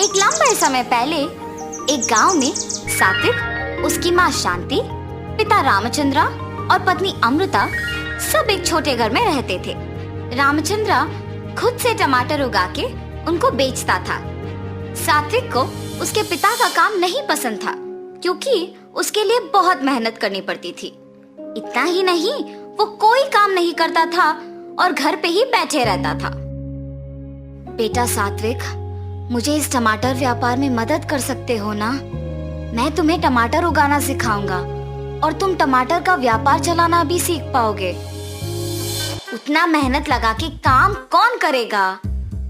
एक लंबे समय पहले एक गांव में सात्विक, उसकी माँ शांति, पिता रामचंद्रा और पत्नी अमृता सब एक छोटे घर में रहते थे। रामचंद्रा खुद से टमाटर उगा के उनको बेचता था। सात्विक को उसके पिता का काम नहीं पसंद था क्योंकि उसके लिए बहुत मेहनत करनी पड़ती थी। इतना ही नहीं, वो कोई काम नहीं करता था और घर पे ही बैठे रहता था। बेटा सात्विक, मुझे इस टमाटर व्यापार में मदद कर सकते हो ना? मैं तुम्हें टमाटर उगाना सिखाऊंगा और तुम टमाटर का व्यापार चलाना भी सीख पाओगे। उतना मेहनत लगा के काम कौन करेगा?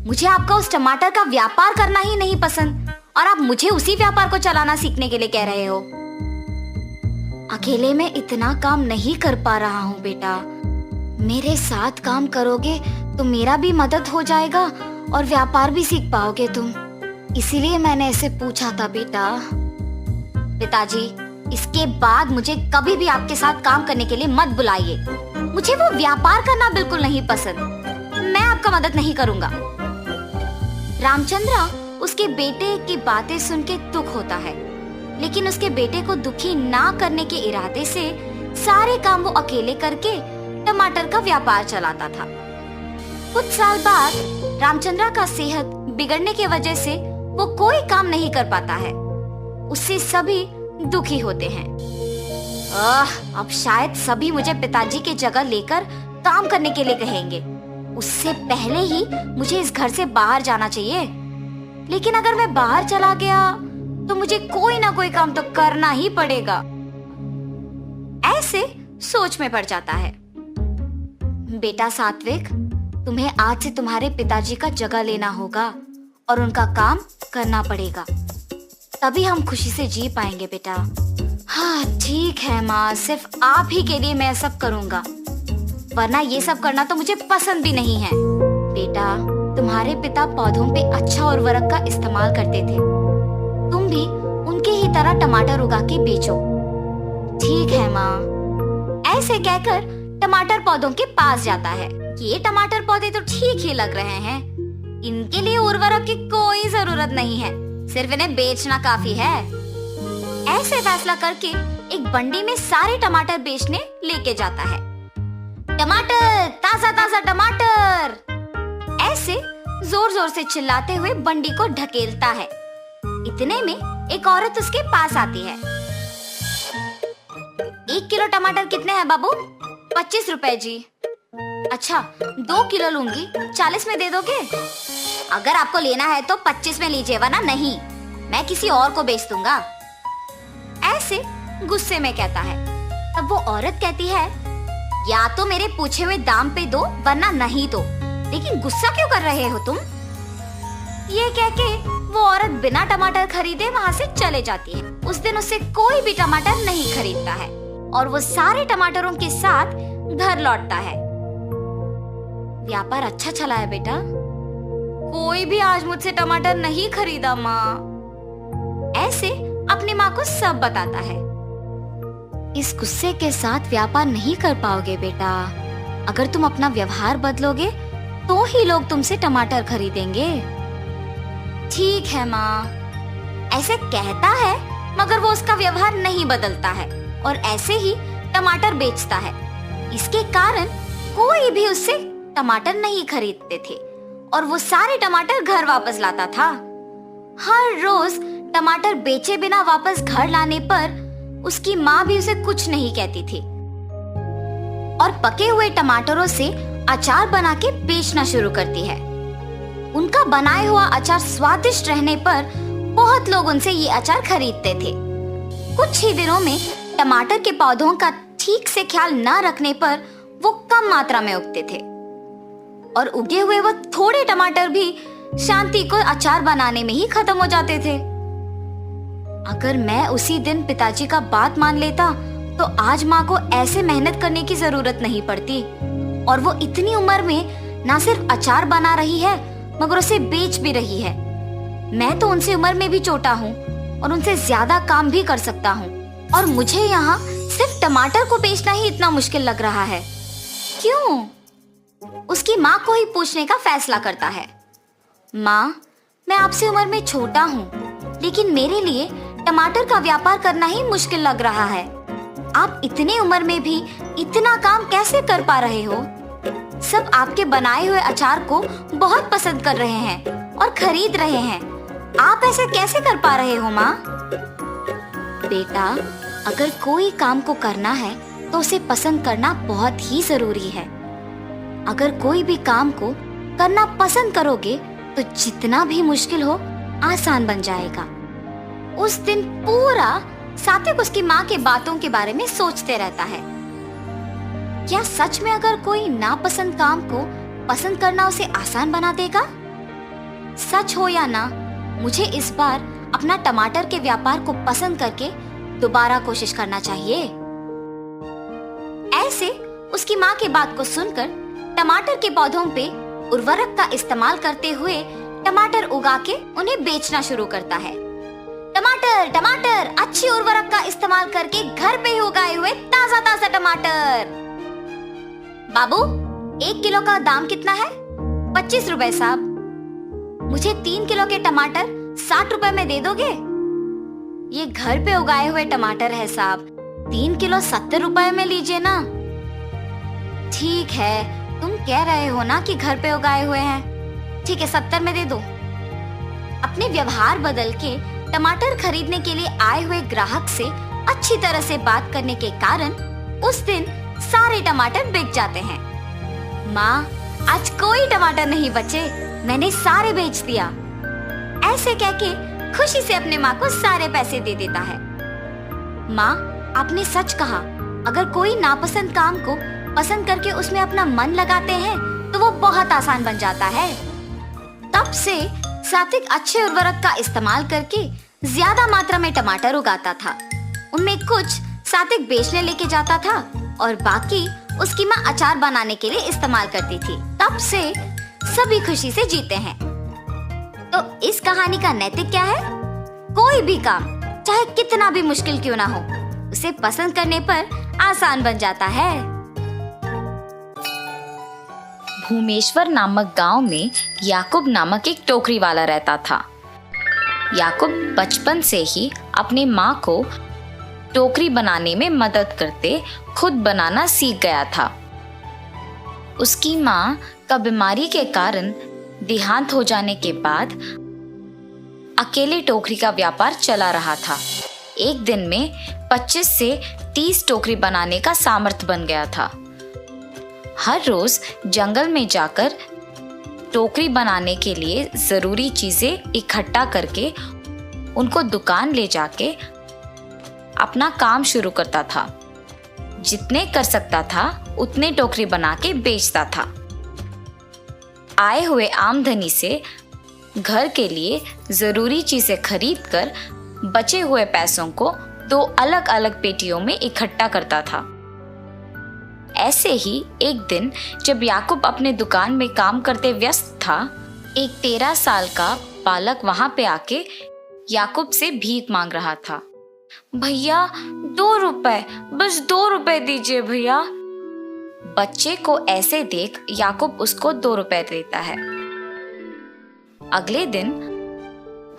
मुझे आपका उस टमाटर का व्यापार करना ही नहीं पसंद और आप मुझे उसी व्यापार को चलाना सीखने के लिए कह रहे हो। अकेले मैं इतना काम नहीं कर पा रहा हूँ बेटा। मेरे साथ काम करोगे तो मेरा भी मदद हो जाएगा और व्यापार भी सीख पाओगे तुम। इसीलिए मैंने ऐसे पूछा था बेटा। पिताजी, इसके बाद मुझे कभी भी आपके साथ काम करने के लिए मत बुलाइए। मुझे वो व्यापार करना बिल्कुल नहीं पसंद। मैं आपका मदद नहीं करूंगा। रामचंद्रा उसके बेटे की बातें सुन के दुख होता है, लेकिन उसके बेटे को दुखी ना करने के इरादे से सारे काम वो अकेले करके टमाटर का व्यापार चलाता था। कुछ साल बाद रामचंद्रा का सेहत बिगड़ने की वजह से वो कोई काम नहीं कर पाता है। उससे सभी दुखी होते हैं। अब शायद सभी मुझे पिताजी की जगह लेकर काम करने के लिए कहेंगे। उससे पहले ही मुझे इस घर से बाहर जाना चाहिए। लेकिन अगर मैं बाहर चला गया तो मुझे कोई ना कोई काम तो करना ही पड़ेगा। ऐसे सोच में पड़ जाता है। बेटा सात्विक, तुम्हें आज से तुम्हारे पिताजी का जगह लेना होगा और उनका काम करना पड़ेगा, तभी हम खुशी से जी पाएंगे बेटा। हाँ ठीक है माँ, सिर्फ आप ही के लिए मैं सब करूँगा, वरना ये सब करना तो मुझे पसंद भी नहीं है। बेटा, तुम्हारे पिता पौधों पे अच्छा उर्वरक का इस्तेमाल करते थे। तुम भी उनके ही तरह टमाटर उगा के बेचो। ठीक है माँ। ऐसे कहकर टमाटर पौधों के पास जाता है। ये टमाटर पौधे तो ठीक ही लग रहे हैं, इनके लिए उर्वरक की कोई जरूरत नहीं है, सिर्फ इन्हें बेचना काफी है। ऐसे फैसला करके एक बंडी में सारे टमाटर बेचने लेके जाता है। टमाटर, ताजा ताजा टमाटर, ऐसे जोर जोर से चिल्लाते हुए बंडी को ढकेलता है। इतने में एक औरत उसके पास आती है। 1 किलो टमाटर कितने हैं बाबू? 25 रुपए जी। अच्छा, 2 किलो लूंगी, 40 में दे दोगे? अगर आपको लेना है तो 25 में लीजिए, वरना नहीं, मैं किसी और को बेच दूंगा। ऐसे गुस्से में कहता है। तब वो औरत कहती है, या तो मेरे पूछे हुए दाम पे दो वरना नहीं दो, लेकिन गुस्सा क्यों कर रहे हो तुम? ये कह के वो औरत बिना टमाटर खरीदे वहाँ से चले जाती है। उस दिन उससे कोई भी टमाटर नहीं खरीदता है और वो सारे टमाटरों के साथ घर लौटता है। व्यापार अच्छा चला है बेटा। कोई भी आज मुझसे टमाटर नहीं खरीदा माँ। ऐसे अपनी माँ को सब बताता है। इस गुस्से के साथ व्यापार नहीं कर पाओगे बेटा। अगर तुम अपना व्यवहार बदलोगे तो ही लोग तुमसे टमाटर खरीदेंगे। ठीक है माँ। ऐसे कहता है, मगर वो उसका व्यवहार नहीं बदलता है और ऐसे ही टमाटर बेचता है। इसके कारण कोई भी उससे टमाटर नहीं खरीदते थे और वो सारे टमाटर घर वापस लाता था। हर रोज टमाटर बेचे बिना वापस घर लाने पर उसकी माँ भी उसे कुछ नहीं कहती थी और पके हुए टमाटरों से अचार बना के बेचना शुरू करती है। उनका बनाया हुआ अचार स्वादिष्ट रहने पर बहुत लोग उनसे ये अचार खरीदते थे। कुछ ही दिनों में टमाटर के पौधों का ठीक से ख्याल न रखने पर वो कम मात्रा में उगते थे और उगे हुए वो थोड़े टमाटर भी शांति को अचार बनाने में ही खत्म हो जाते थे। अगर मैं उसी दिन पिताजी का बात मान लेता तो आज माँ को ऐसे मेहनत करने की जरूरत नहीं पड़ती और वो इतनी उम्र में ना सिर्फ अचार बना रही है मगर उसे बेच भी रही है। मैं तो उनसे उम्र में भी छोटा हूँ और उनसे ज्यादा काम भी कर सकता हूँ और मुझे यहाँ सिर्फ टमाटर को बेचना ही इतना मुश्किल लग रहा है। क्यों? उसकी माँ को ही पूछने का फैसला करता है। माँ, मैं आपसे उम्र में छोटा हूँ, लेकिन मेरे लिए टमाटर का व्यापार करना ही मुश्किल लग रहा है। आप इतने उम्र में भी इतना काम कैसे कर पा रहे हो? सब आपके बनाए हुए अचार को बहुत पसंद कर रहे हैं और खरीद रहे हैं। आप ऐसे कैसे कर पा रहे हो माँ? बेटा, अगर कोई काम को करना है तो उसे पसंद करना बहुत ही जरूरी है। अगर कोई भी काम को करना पसंद करोगे तो जितना भी मुश्किल हो आसान बन जाएगा। उस दिन पूरा सात्विक उसकी माँ के बातों के बारे में सोचते रहता है। क्या सच में अगर कोई नापसंद काम को पसंद करना उसे आसान बना देगा? सच हो या ना, मुझे इस बार अपना टमाटर के व्यापार को पसंद करके दोबारा कोशिश करना चाहिए। ऐसे उसकी माँ की बात को सुनकर टमाटर के पौधों पे उर्वरक का इस्तेमाल करते हुए टमाटर उगा के उन्हें बेचना शुरू करता है। टमाटर टमाटर, अच्छी उर्वरक का इस्तेमाल करके घर पे ही उगाए हुए ताजा ताजा टमाटर। बाबू, 1 किलो का दाम कितना है? 25 रुपए साहब। मुझे 3 किलो के टमाटर 60 रुपए में दे दोगे? ये घर पे उगाए हुए टमाटर है साहब, 3 किलो 70 रुपए में लीजिए ना। ठीक है, तुम कह रहे हो ना कि घर पे उगाए हुए हैं। ठीक है, 70 में दे दो। अपने व्यवहार बदल के टमाटर खरीदने के लिए आए हुए ग्राहक से अच्छी तरह से बात करने के कारण उस दिन सारे टमाटर बिक जाते हैं। माँ, आज कोई टमाटर नहीं बचे, मैंने सारे बेच दिया। ऐसे कह के खुशी से अपने माँ को सारे पैसे दे देता है। माँ, आपने सच कहा, अगर कोई नापसंद काम को पसंद करके उसमें अपना मन लगाते हैं तो वो बहुत आसान बन जाता है। तब से सात्विक अच्छे उर्वरक का इस्तेमाल करके ज्यादा मात्रा में टमाटर उगाता था। उनमें कुछ सात्विक बेचने लेके जाता था और बाकी उसकी माँ अचार बनाने के लिए इस्तेमाल करती थी। तब से सभी खुशी से जीते हैं। तो इस कहानी का नैतिक क्या है? कोई भी काम चाहे कितना भी मुश्किल क्यों ना हो, उसे पसंद करने पर आसान बन जाता है। भूमेश्वर नामक गांव में याकूब नामक एक टोकरी वाला रहता था। याकूब बचपन से ही अपनी माँ को टोकरी बनाने में मदद करते खुद बनाना सीख गया था। उसकी माँ का बीमारी के कारण देहांत हो जाने के बाद अकेले टोकरी का व्यापार चला रहा था। एक दिन में 25 से 30 टोकरी बनाने का सामर्थ्य बन गया था। हर रोज जंगल में जाकर टोकरी बनाने के लिए जरूरी चीजें इकट्ठा करके उनको दुकान ले जाके अपना काम शुरू करता था। जितने कर सकता था उतने टोकरी बना के बेचता था। आए हुए आमदनी से घर के लिए जरूरी चीजें खरीद कर बचे हुए पैसों को 2 अलग अलग पेटियों में इकट्ठा करता था। ऐसे ही एक दिन जब याकूब अपने दुकान में काम करते व्यस्त था, एक 13 साल का बालक वहां पे आके याकूब से भीख मांग रहा था। भैया 2 रुपए, बस 2 रुपए दीजिए भैया। बच्चे को ऐसे देख याकूब उसको 2 रुपए देता है। अगले दिन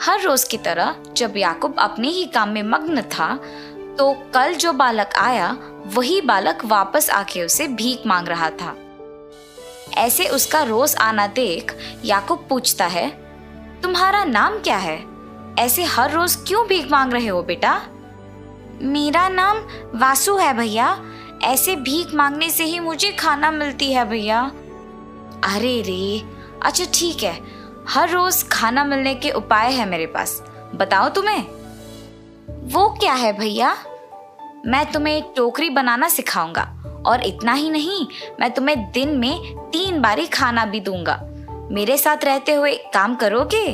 हर रोज की तरह जब याकूब अपने ही काम में मग्न था, तो कल जो बालक आया वही बालक वापस आके उसे भीख मांग रहा था। ऐसे उसका रोज आना देख याकूब पूछता है, तुम्हारा नाम क्या है? ऐसे हर रोज क्यों भीख मांग रहे हो बेटा? मेरा नाम वासु है भैया, ऐसे भीख मांगने से ही मुझे खाना मिलती है भैया। अरे रे, अच्छा ठीक है, हर रोज खाना मिलने के उपाय है मेरे पास, बताओ तुम्हें। वो क्या है भैया? मैं तुम्हें टोकरी बनाना सिखाऊंगा और इतना ही नहीं, मैं तुम्हें दिन में 3 बारी खाना भी दूंगा। मेरे साथ रहते हुए काम करोगे?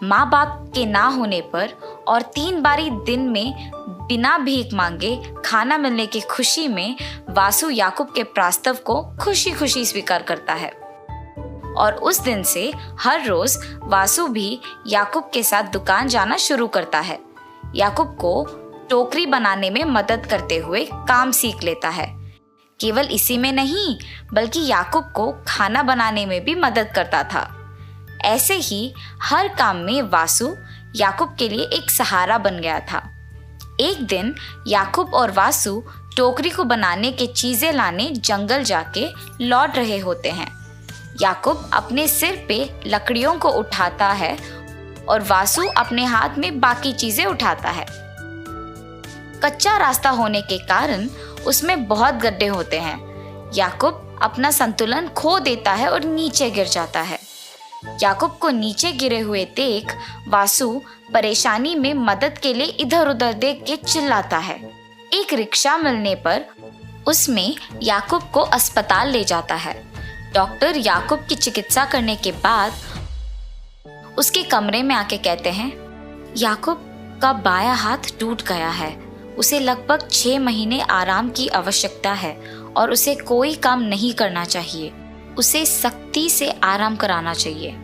माँ बाप के ना होने पर और 3 बारी दिन में बिना भीख मांगे खाना मिलने की खुशी में वासु याकूब के प्रस्ताव को खुशी खुशी स्वीकार करता है। और उस दिन से हर रोज वासु भी याकूब के साथ दुकान जाना शुरू करता है। याकूब को टोकरी बनाने में मदद करते हुए काम सीख लेता है। केवल इसी में नहीं, बल्कि याकूब को खाना बनाने में भी मदद करता था। ऐसे ही हर काम में वासु याकूब के लिए एक सहारा बन गया था। एक दिन याकूब और वासु टोकरी को बनाने के चीजें लाने जंगल जाके लौट रहे होते हैं। याकूब अपने सिर पे लकड़ियों को उठाता है और वासु अपने हाथ में बाकी चीजें उठाता है। कच्चा रास्ता होने के कारण उसमें बहुत गड्ढे होते हैं। याकूब अपना संतुलन खो देता है और नीचे गिर जाता है। याकूब को नीचे गिरे हुए देख वासु परेशानी में मदद के लिए इधर उधर देख के चिल्लाता है। एक रिक्शा मिलने पर उसमें याकूब को अस्पताल ले जाता है। डॉक्टर याकूब की चिकित्सा करने के बाद उसके कमरे में आके कहते हैं, याकूब का बायां हाथ टूट गया है। उसे लगभग 6 महीने आराम की आवश्यकता है और उसे कोई काम नहीं करना चाहिए। उसे सख्ती से आराम कराना चाहिए।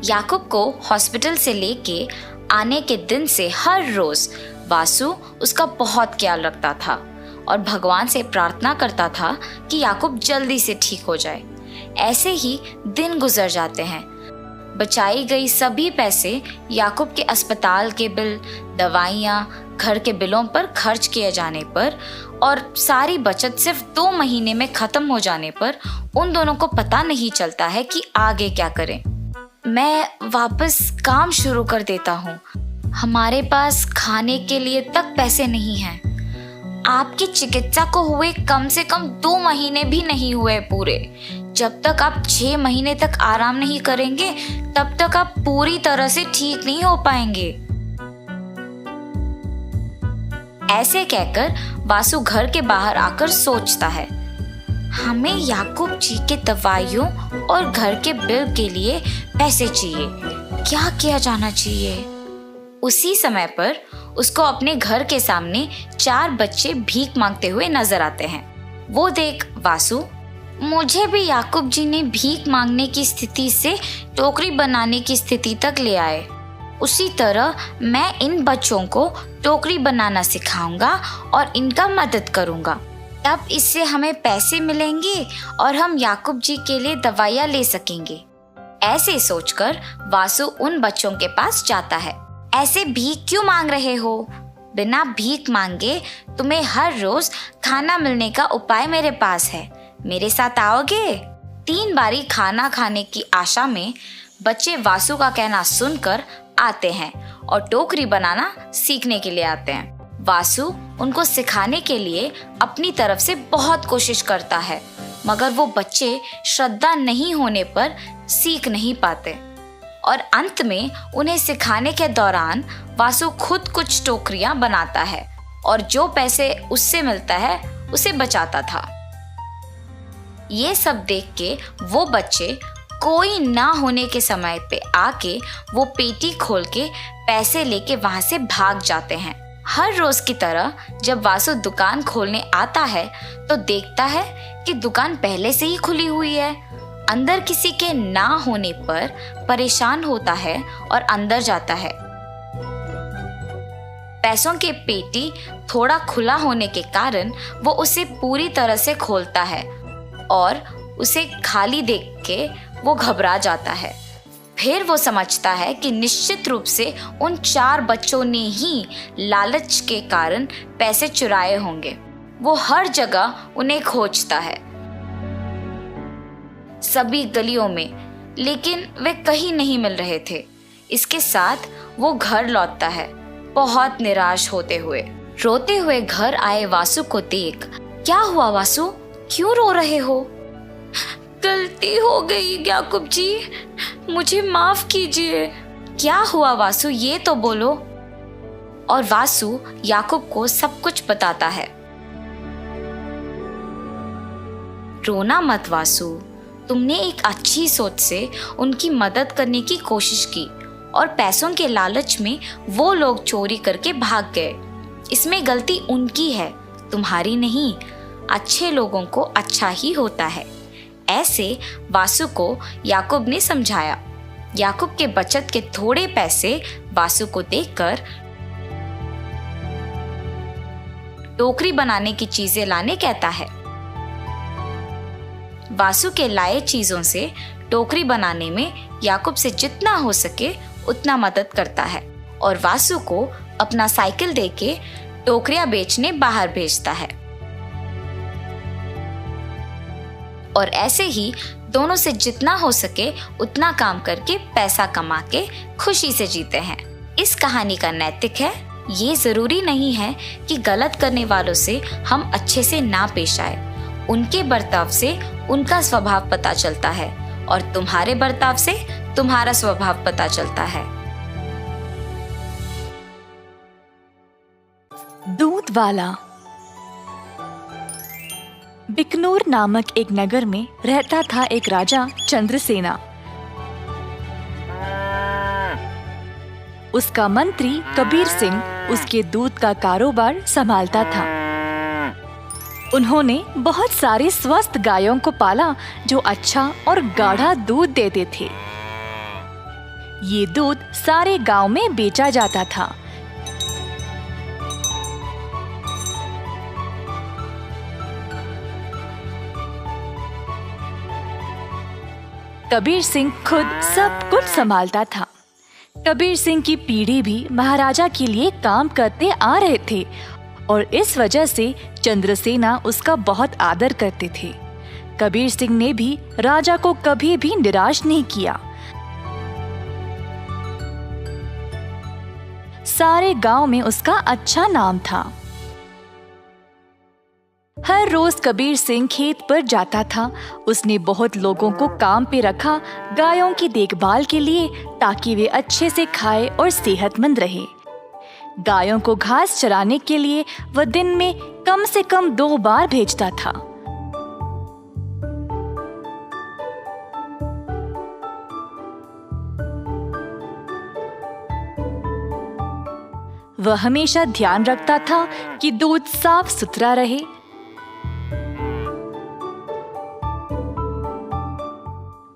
याकूब को हॉस्पिटल से लेके आने के दिन से हर रोज वासु उसका बहुत ख्याल रखता था और भगवान से प्रार्थना करता था कि याकूब जल्दी से ठीक हो जाए। ऐसे ही दिन गुजर जाते हैं। बचाई गई सभी पैसे याकूब के अस्पताल के बिल, दवाइयाँ, घर के बिलों पर खर्च किए जाने पर और सारी बचत सिर्फ 2 महीने में खत्म हो जाने पर उन दोनों को पता नहीं चलता है कि आगे क्या करें। मैं वापस काम शुरू कर देता हूँ। हमारे पास खाने के लिए तक पैसे नहीं हैं। आपकी चिकित्सा को हुए कम से कम 2 महीने भी नहीं हुए पूरे। जब तक आप 6 महीने तक आराम नहीं करेंगे तब तक आप पूरी तरह से ठीक नहीं हो पाएंगे। ऐसे कहकर वासु घर के बाहर आकर सोचता है, हमें याकूब जी के दवाइयों और घर के बिल के लिए पैसे चाहिए। क्या किया जाना चाहिए? उसी समय पर उसको अपने घर के सामने 4 बच्चे भीख मांगते हुए नजर आते हैं। वो देख वासु, मुझे भी याकूब जी ने भीख मांगने की स्थिति से टोकरी बनाने की स्थिति तक ले आए। उसी तरह मैं इन बच्चों को टोकरी बनाना सिखाऊंगा और इनका मदद करूंगा। तब इससे हमें पैसे मिलेंगे और हम याकूब जी के लिए दवाइयाँ ले सकेंगे। ऐसे सोचकर वासु उन बच्चों के पास जाता है। ऐसे भीख क्यों मांग रहे हो? बिना भीख मांगे तुम्हें हर रोज खाना मिलने का उपाय मेरे पास है। मेरे साथ आओगे? 3 बारी खाना खाने की आशा में बच्चे वासु का कहना सुनकर आते हैं और टोकरी बनाना सीखने के लिए आते हैं। वासु उनको सिखाने के लिए अपनी तरफ से बहुत कोशिश करता है, मगर वो बच्चे श्रद्धा नहीं होने पर सीख नहीं पाते और अंत में उन्हें सिखाने के दौरान वासु खुद कुछ टोकरियां बनाता है और जो पैसे उससे मिलता है उसे बचाता था। ये सब देख के वो बच्चे कोई ना होने के समय पे आके वो पेटी खोल के पैसे लेके वहां से भाग जाते हैं। हर रोज की तरह जब वासु दुकान खोलने आता है तो देखता है कि दुकान पहले से ही खुली हुई है। अंदर किसी के ना होने पर परेशान होता है और अंदर जाता है। पैसों के पेटी थोड़ा खुला होने के कारण वो उसे पूरी तरह से खोलता है और उसे खाली देख के वो घबरा जाता है। फिर वो समझता है कि निश्चित रूप से उन 4 बच्चों ने ही लालच के कारण पैसे चुराए होंगे। वो हर जगह उन्हें खोजता है, सभी गलियों में, लेकिन वे कहीं नहीं मिल रहे थे। इसके साथ वो घर लौटता है, बहुत निराश होते हुए। रोते हुए घर आए वासु को देख, क्या हुआ वासु, क्यों रो रहे हो? गलती हो गई याकूब जी, मुझे माफ कीजिए। क्या हुआ वासु, ये तो बोलो। और वासु याकूब को सब कुछ बताता है। रोना मत वासु, तुमने एक अच्छी सोच से उनकी मदद करने की कोशिश की और पैसों के लालच में वो लोग चोरी करके भाग गए। इसमें गलती उनकी है, तुम्हारी नहीं। अच्छे लोगों को अच्छा ही होता है। ऐसे वासु को याकूब ने समझाया। याकूब के बचत के थोड़े पैसे वासु को देकर टोकरी बनाने की चीजें लाने कहता है। वासु के लाए चीजों से टोकरी बनाने में याकूब से जितना हो सके उतना मदद करता है और वासु को अपना साइकिल देके टोकरियां बेचने बाहर भेजता है। और ऐसे ही दोनों से जितना हो सके उतना काम करके पैसा कमा के खुशी से जीते हैं। इस कहानी का नैतिक है, ये जरूरी नहीं है कि गलत करने वालों से हम अच्छे से ना पेश आए। उनके बर्ताव से उनका स्वभाव पता चलता है और तुम्हारे बर्ताव से तुम्हारा स्वभाव पता चलता है। दूध वाला। बिकनूर नामक एक नगर में रहता था एक राजा चंद्रसेना। उसका मंत्री कबीर सिंह उसके दूध का कारोबार संभालता था। उन्होंने बहुत सारे स्वस्थ गायों को पाला जो अच्छा और गाढ़ा दूध देते थे। ये दूध सारे गांव में बेचा जाता था। कबीर सिंह खुद सब कुछ संभालता था। कबीर सिंह की पीढ़ी भी महाराजा के लिए काम करते आ रहे थे और इस वजह से चंद्रसेना उसका बहुत आदर करते थे। कबीर सिंह ने भी राजा को कभी भी निराश नहीं किया। सारे गांव में उसका अच्छा नाम था। हर रोज कबीर सिंह खेत पर जाता था। उसने बहुत लोगों को काम पे रखा गायों की देखभाल के लिए, ताकि वे अच्छे से खाए और सेहतमंद रहे। गायों को घास चराने के लिए वह दिन में कम से कम 2 बार भेजता था। वह हमेशा ध्यान रखता था कि दूध साफ सुथरा रहे।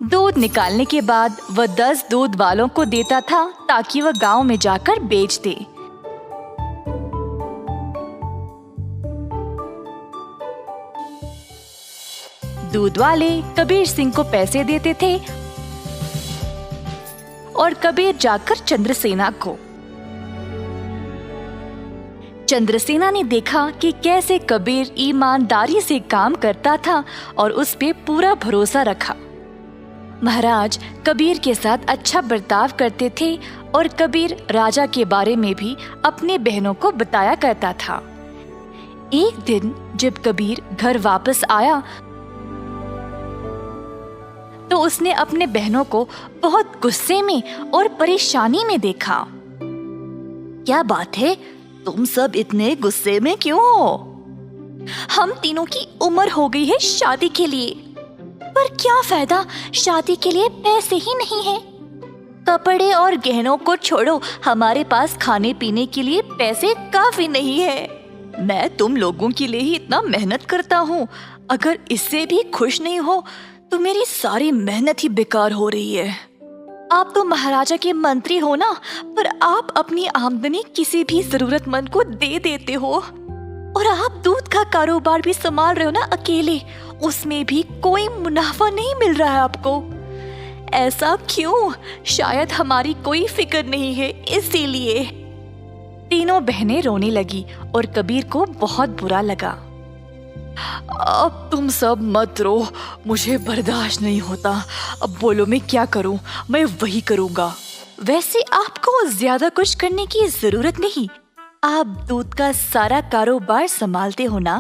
दूध निकालने के बाद वह 10 दूध वालों को देता था ताकि वह गांव में जाकर बेच दे। दूध वाले कबीर सिंह को पैसे देते थे और कबीर जाकर चंद्रसेना को। चंद्रसेना ने देखा कि कैसे कबीर ईमानदारी से काम करता था और उस पे पूरा भरोसा रखा। महाराज कबीर के साथ अच्छा बर्ताव करते थे और कबीर राजा के बारे में भी अपने बहनों को बताया करता था। एक दिन जब कबीर घर वापस आया तो उसने अपने बहनों को बहुत गुस्से में और परेशानी में देखा। क्या बात है, तुम सब इतने गुस्से में क्यों हो? हम तीनों की उम्र हो गई है शादी के लिए, पर क्या फायदा, शादी के लिए पैसे ही नहीं है। कपड़े और गहनों को छोड़ो, हमारे पास खाने पीने के लिए पैसे काफी नहीं है। मैं तुम लोगों के लिए ही इतना मेहनत करता हूँ, अगर इससे भी खुश नहीं हो तो मेरी सारी मेहनत ही बेकार हो रही है। आप तो महाराजा के मंत्री हो ना, पर आप अपनी आमदनी किसी भी जरूरतमंद को दे देते हो। और आप दूध का कारोबार भी संभाल रहे हो ना अकेले, उसमें भी कोई मुनाफा नहीं मिल रहा है आपको। ऐसा क्यों? शायद हमारी कोई फिक्र नहीं है, इसीलिए। तीनों बहनें रोने लगी और कबीर को बहुत बुरा लगा। अब तुम सब मत रो, मुझे बर्दाश्त नहीं होता। अब बोलो मैं क्या करूं? मैं वही करूंगा। वैसे आपको ज्यादा कुछ करने की जरूरत नहीं, आप दूध का सारा कारोबार संभालते हो ना।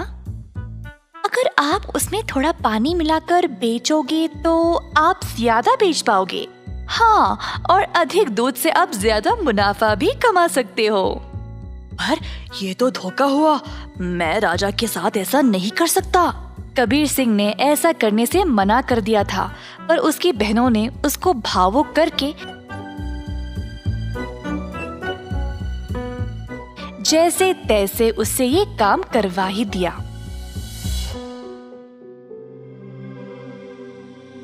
अगर आप उसमें थोड़ा पानी मिलाकर बेचोगे तो आप ज्यादा बेच पाओगे। हाँ, और अधिक दूध से आप ज्यादा मुनाफा भी कमा सकते हो। पर ये तो धोखा हुआ, मैं राजा के साथ ऐसा नहीं कर सकता। कबीर सिंह ने ऐसा करने से मना कर दिया था, पर उसकी बहनों ने उसको भावुक करके जैसे तैसे उससे ये काम करवा ही दिया।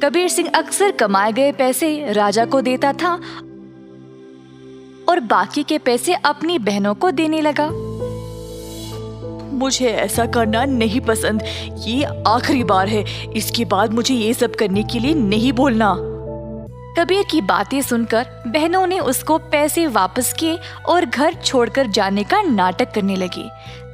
कबीर सिंह अक्सर कमाए गए पैसे राजा को देता था और बाकी के पैसे अपनी बहनों को देने लगा। मुझे ऐसा करना नहीं पसंद, ये आखिरी बार है, इसके बाद मुझे ये सब करने के लिए नहीं बोलना। कबीर की बातें सुनकर बहनों ने उसको पैसे वापस किए और घर छोड़कर जाने का नाटक करने लगी।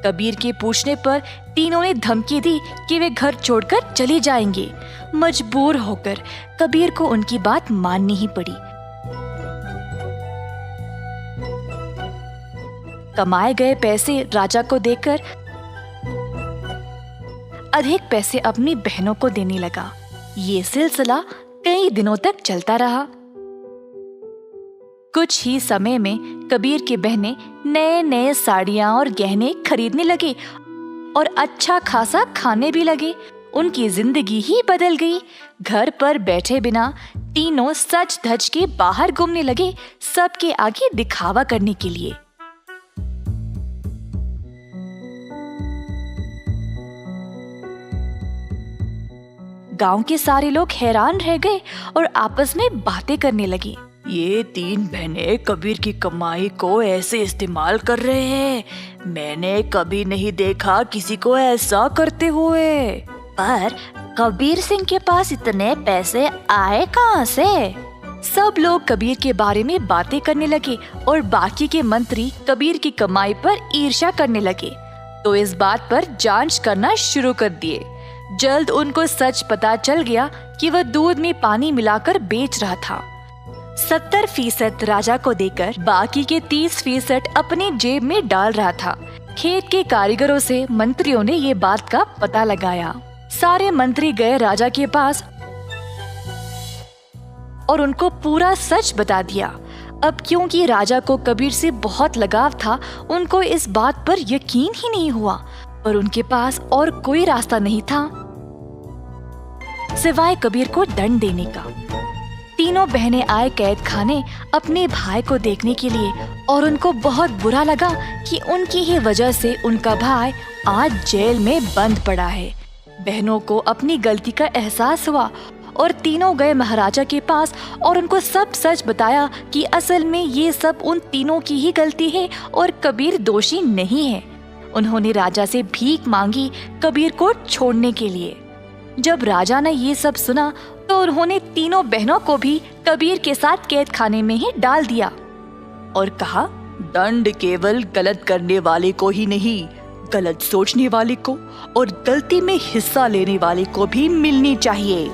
कबीर के पूछने पर तीनों ने धमकी दी कि वे घर छोड़कर चले जाएंगे। मजबूर होकर कबीर को उनकी बात माननी ही पड़ी। कमाए गए पैसे राजा को देकर अधिक पैसे अपनी बहनों को देने लगा। ये सिलसिला कई दिनों तक चलता रहा। कुछ ही समय में कबीर की बहनें नए नए साड़ियां और गहने खरीदने लगी और अच्छा खासा खाने भी लगे। उनकी जिंदगी ही बदल गई। घर पर बैठे बिना तीनों सज धज के बाहर घूमने लगे, सबके आगे दिखावा करने के लिए। गांव के सारे लोग हैरान रह गए और आपस में बातें करने लगी। ये तीन बहनें कबीर की कमाई को ऐसे इस्तेमाल कर रहे हैं। मैंने कभी नहीं देखा किसी को ऐसा करते हुए। पर कबीर सिंह के पास इतने पैसे आए कहाँ से? सब लोग कबीर के बारे में बातें करने लगे और बाकी के मंत्री कबीर की कमाई पर ईर्ष्या करने लगे, तो इस बात पर जांच करना शुरू कर दिए। जल्द उनको सच पता चल गया कि वह दूध में पानी मिलाकर बेच रहा था। 70% राजा को देकर बाकी के 30% अपनी जेब में डाल रहा था। खेत के कारीगरों से मंत्रियों ने ये बात का पता लगाया। सारे मंत्री गए राजा के पास और उनको पूरा सच बता दिया। अब क्योंकि राजा को कबीर से बहुत लगाव था, उनको इस बात पर यकीन ही नहीं हुआ, पर उनके पास और कोई रास्ता नहीं था सिवाय कबीर को दंड देने का। तीनों बहनें आए कैद खाने अपने भाई को देखने के लिए और उनको बहुत बुरा लगा कि उनकी ही वजह से उनका भाई आज जेल में बंद पड़ा है। बहनों को अपनी गलती का एहसास हुआ और तीनों गए महाराजा के पास और उनको सब सच बताया कि असल में ये सब उन तीनों की ही गलती है और कबीर दोषी नहीं है। उन्होंने राजा से भीख मांगी कबीर को छोड़ने के लिए। जब राजा ने ये सब सुना तो उन्होंने तीनों बहनों को भी कबीर के साथ कैद खाने में ही डाल दिया और कहा, दंड केवल गलत करने वाले को ही नहीं, गलत सोचने वाले को और गलती में हिस्सा लेने वाले को भी मिलनी चाहिए।